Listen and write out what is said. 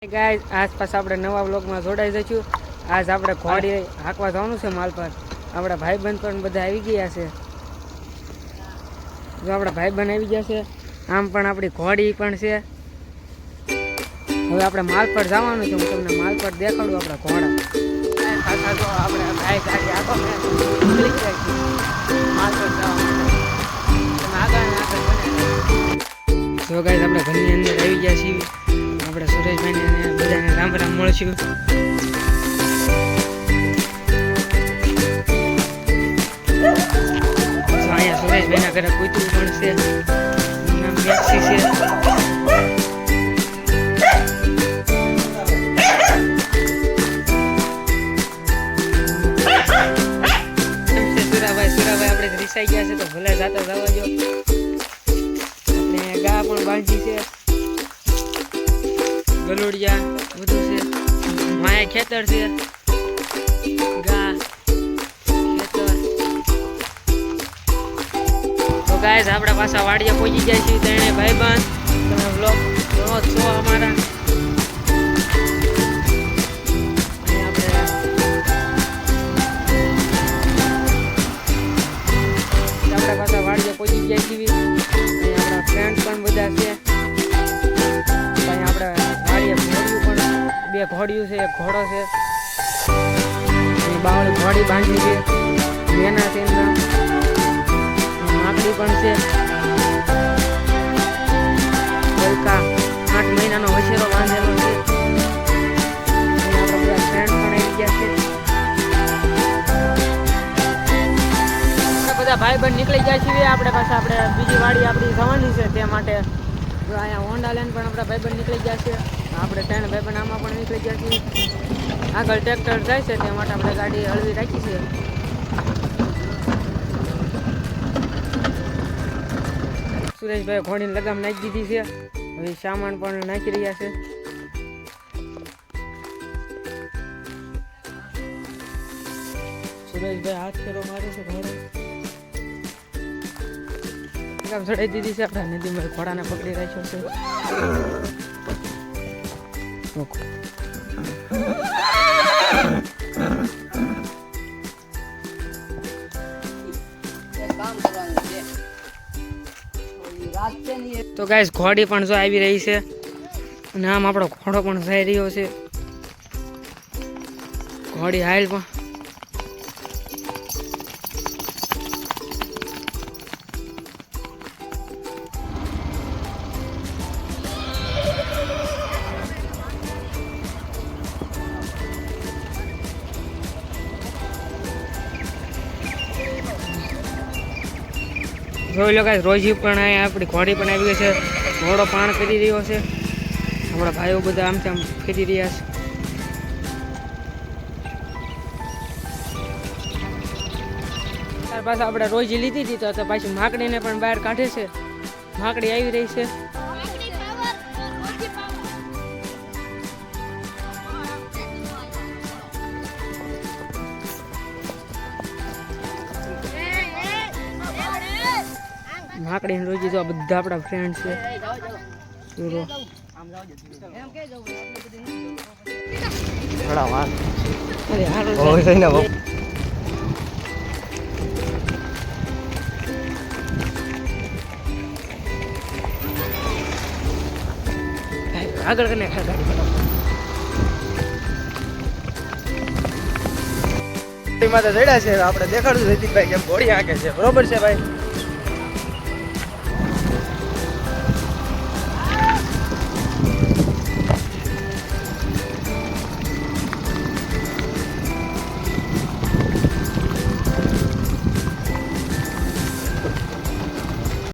Guys આસપાસ આપણે નવા વ્લોગમાં જોડાઈ જઈશું। આજ આપણે ઘોડી હાંકવા જવાનું છે માલ પર। આપણા ભાઈબંધ પણ બધા આવી ગયા છે। જો આપણા ભાઈબંધ આવી ગયા છે, આમ પણ આપણી ઘોડી પણ છે। હવે આપણે માલ પર જવાનું છે। હું તમને માલ પર દેખાડું આપણા ઘોડા। પાછા જો આપણે ભાઈ ગાડી આખો નીકળી ગયા છે માલ પર જવા માટે। તમે આગળ જો ગાઈસ આપણે ઘરની અંદર આવી ગયા છીએ। આપણે સુરેશભાઈને અને બધાને રામ રામ મળશું। અહીંયા સુરેશભાઈના ઘરે કૂતરું પણ છે, નામ મેક્સી છે। સુરાભાઈ આપણે રિસાઈ ગયા છે, તો ભલે જાતા જવા દો। આપણે ગા પણ બાંધી છે, ગલોડિયા બધું છે। માયા ખેતર છે, ગા ખેતર। તો ગાઈસ આપણે પાછા વાડીએ પહોંચી ગયા છીએ। ત્રણે ભાઈબંધ તમે વ્લોગ જોવો છો અમારા। આપણે પાછા વાડીએ પહોંચી ગયા છીએ। આપણા ફ્રેન્ડ પણ બધા છે। આપણે બે ઘોડિયું છે, એક ઘોડો છે, બાવળી ઘોડી બાંધી છે, મેના છે, માકડી પણ છે। બલકા 8 મહિનાનો વછેરો બાંધેલો છે। આપણા બધા ફ્રેન્ડ પણ આવી ગયા છે। બધા ભાઈબંધ નીકળી ગયા છીએ। આપણે પાછા આપણે બીજી વાડી આપણી જવાની છે, તે માટે અહીંયા હોન્ડા લેન પણ આપણા ભાઈબંધ નીકળી ગયા છે। આપણે ત્રણ ભાઈબંધ આમાં પણ નીકળી ગયા છીએ। આગળ ટ્રેક્ટર જાય છે, તે માટે આપણે ગાડી હળવી રાખી છે। સુરેશભાઈ ઘોડીને લગામ નાખી દીધી છે। હવે સામાન પણ નાખી રહ્યા છે। સુરેશભાઈ હાથ ફેરો મારે છે ઘોડે લગામ ચડાવી દીધી છે। આપણે નદીમાં ઘોડાને પકડી રાખ્યો છે। તો ગાઈસ ઘોડી પણ જો આવી રહી છે, અને આમ આપણો ઘોડો પણ જઈ રહ્યો છે। ઘોડી હાલ પણ જોઈ લો ગાઈસ રોજી પણ અહીંયા આપણી ઘોડી પણ આવી ગઈ છે। ઘોડો પાણ કરી રહ્યો છે। આપણા ભાઈઓ બધા આમ તેમ ફેરી રહ્યા છે। ત્યાર પાછા આપણે રોજી લીધી હતી, તો પાછી માકડીને પણ બહાર કાઢે છે। માકડી આવી રહી છે। માકડી રોજી તો બધા આપણા ફ્રેન્ડ છે। સુરો આગળ કરીને ચડ્યા છે। આપણે દેખાડું જયદીપભાઈ કેમ ઘોડી હાંકે છે, બરોબર છે ભાઈ?